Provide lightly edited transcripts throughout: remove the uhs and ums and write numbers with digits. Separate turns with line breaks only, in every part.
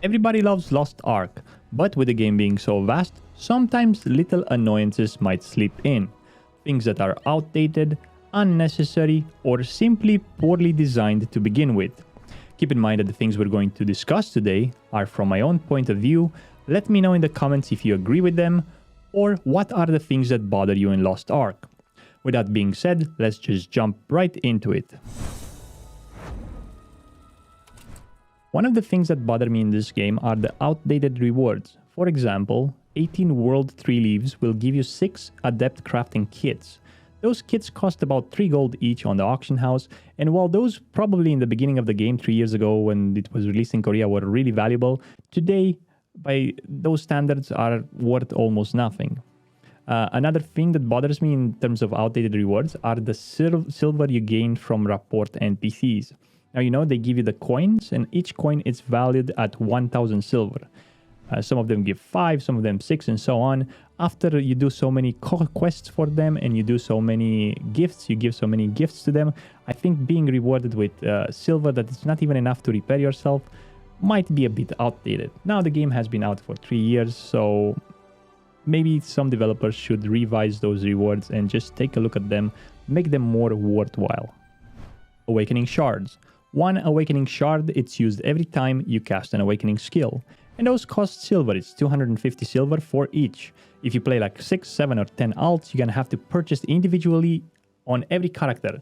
Everybody loves Lost Ark, but with the game being so vast, sometimes little annoyances might slip in. Things that are outdated, unnecessary, or simply poorly designed to begin with. Keep in mind that the things we're going to discuss today are from my own point of view. Let me know in the comments if you agree with them, or what are the things that bother you in Lost Ark. With that being said, let's just jump right into it. One of the things that bother me in this game are the outdated rewards. For example, 18 World 3 Leaves will give you 6 Adept Crafting Kits. Those kits cost about 3 gold each on the auction house, and while those probably in the beginning of the game 3 years ago when it was released in Korea were really valuable, today by those standards are worth almost nothing. Another thing that bothers me in terms of outdated rewards are the silver you gain from Rapport NPCs. Now, you know, they give you the coins, and each coin is valued at 1,000 silver. Some of them give 5, some of them 6, and so on. After you do so many quests for them and you do so many gifts, you give so many gifts to them, I think being rewarded with silver that is not even enough to repair yourself might be a bit outdated. Now, the game has been out for 3 years, so maybe some developers should revise those rewards and just take a look at them, make them more worthwhile. Awakening Shards. One Awakening Shard, it's used every time you cast an Awakening skill. And those cost silver, it's 250 silver for each. If you play like 6, 7 or 10 alts, you're gonna have to purchase individually on every character.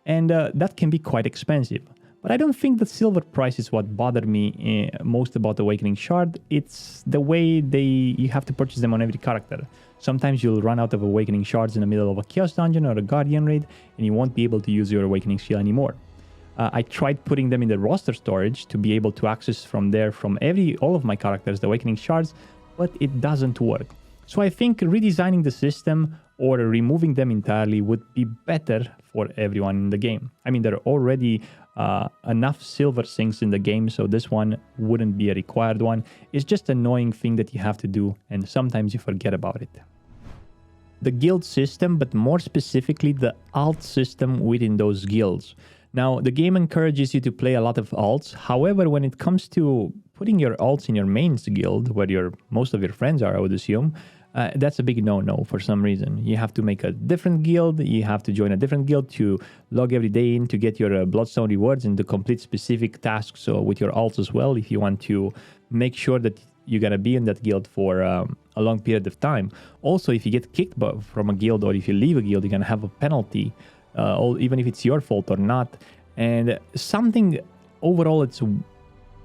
And that can be quite expensive. But I don't think the silver price is what bothered me most about Awakening Shard. It's the way you have to purchase them on every character. Sometimes you'll run out of Awakening Shards in the middle of a Chaos Dungeon or a Guardian raid, and you won't be able to use your Awakening skill anymore. I tried putting them in the roster storage to be able to access from there from all of my characters, the Awakening Shards, but it doesn't work. So I think redesigning the system or removing them entirely would be better for everyone in the game. I mean, there are already enough silver sinks in the game, so this one wouldn't be a required one. It's just an annoying thing that you have to do, and sometimes you forget about it. The guild system, but more specifically the alt system within those guilds. Now, the game encourages you to play a lot of alts. However, when it comes to putting your alts in your mains guild, where most of your friends are, I would assume, that's a big no-no for some reason. You have to make a different guild, you have to join a different guild to log every day in to get your Bloodstone rewards and to complete specific tasks with your alts as well, if you want to make sure that you're going to be in that guild for a long period of time. Also, if you get kicked from a guild or if you leave a guild, you're going to have a penalty. Even if it's your fault or not. And something overall it's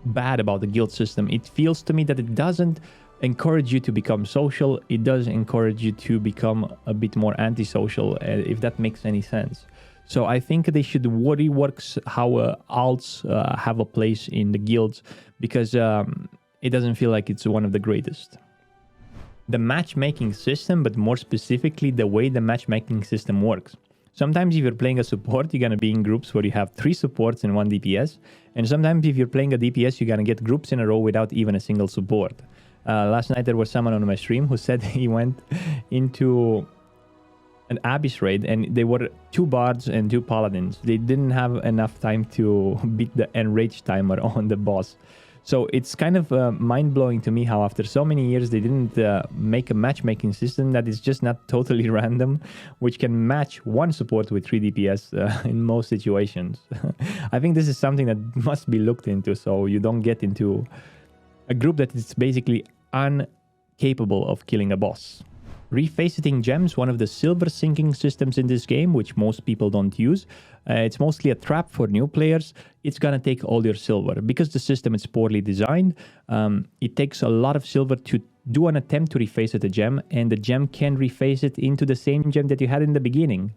bad about the guild system. It feels to me that it doesn't encourage you to become social. It does encourage you to become a bit more antisocial, if that makes any sense. So I think they should rework how alts have a place in the guilds, because it doesn't feel like it's one of the greatest. The matchmaking system, but more specifically the way the matchmaking system works. Sometimes if you're playing a support, you're going to be in groups where you have 3 supports and 1 DPS. And sometimes if you're playing a DPS, you're going to get groups in a row without even a single support. Last night there was someone on my stream who said he went into an Abyss raid and they were 2 bards and 2 paladins. They didn't have enough time to beat the enrage timer on the boss. So it's kind of mind-blowing to me how after so many years they didn't make a matchmaking system that is just not totally random, which can match 1 support with 3 DPS in most situations. I think this is something that must be looked into so you don't get into a group that is basically incapable of killing a boss. Refaceting Gems, one of the silver sinking systems in this game, which most people don't use. It's mostly a trap for new players. It's gonna take all your silver. Because the system is poorly designed, it takes a lot of silver to do an attempt to refacet a gem, and the gem can reface it into the same gem that you had in the beginning.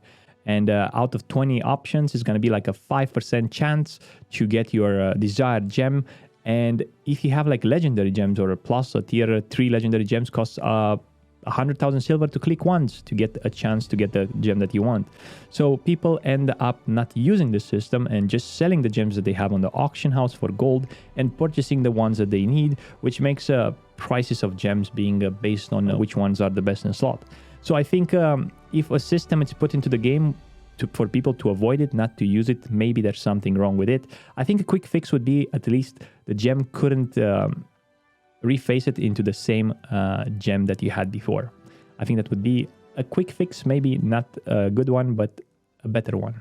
And out of 20 options, it's gonna be like a 5% chance to get your desired gem. And if you have like legendary gems or a plus, a tier 3 legendary gems costs 100,000 silver to click once to get a chance to get the gem that you want. So people end up not using the system and just selling the gems that they have on the auction house for gold and purchasing the ones that they need, which makes prices of gems being based on which ones are the best in slot. So I think if a system is put into the game for people to avoid it, not to use it, maybe there's something wrong with it. I think a quick fix would be at least the gem couldn't reface it into the same gem that you had before. I think that would be a quick fix, maybe not a good one, but a better one.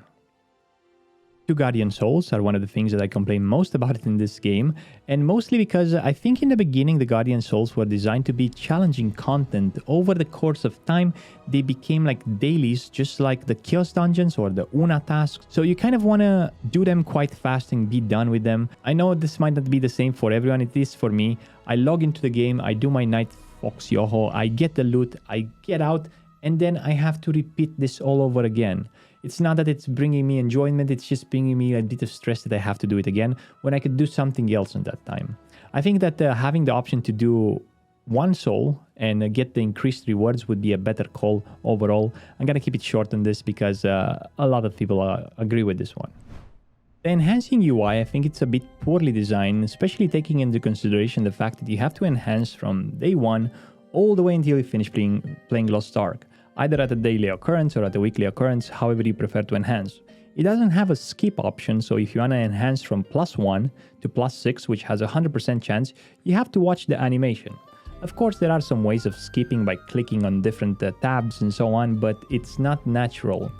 2 Guardian Souls are one of the things that I complain most about in this game, and mostly because I think in the beginning the Guardian Souls were designed to be challenging content. Over the course of time, they became like dailies, just like the Chaos Dungeons or the Una tasks, so you kind of want to do them quite fast and be done with them. I know this might not be the same for everyone, it is for me. I log into the game, I do my Night Fox Yoho, I get the loot, I get out, and then I have to repeat this all over again. It's not that it's bringing me enjoyment, it's just bringing me a bit of stress that I have to do it again when I could do something else in that time. I think that having the option to do 1 soul and get the increased rewards would be a better call overall. I'm gonna keep it short on this because a lot of people agree with this one. The enhancing UI, I think it's a bit poorly designed, especially taking into consideration the fact that you have to enhance from day 1 all the way until you finish playing Lost Ark, either at a daily occurrence or at a weekly occurrence, however you prefer to enhance. It doesn't have a skip option, so if you want to enhance from +1 to +6, which has a 100% chance, you have to watch the animation. Of course, there are some ways of skipping by clicking on different tabs and so on, but it's not natural.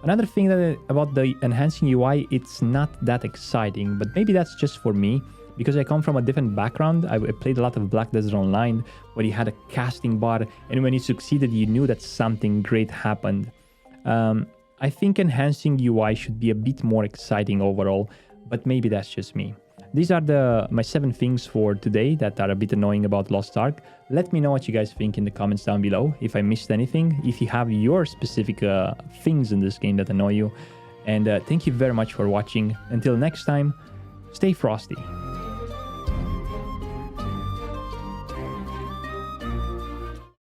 Another thing about the enhancing UI, it's not that exciting, but maybe that's just for me, because I come from a different background. I played a lot of Black Desert Online, where you had a casting bar, and when you succeeded, you knew that something great happened. I think enhancing UI should be a bit more exciting overall, but maybe that's just me. These are my 7 things for today that are a bit annoying about Lost Ark. Let me know what you guys think in the comments down below, if I missed anything, if you have your specific things in this game that annoy you. And thank you very much for watching. Until next time, stay frosty.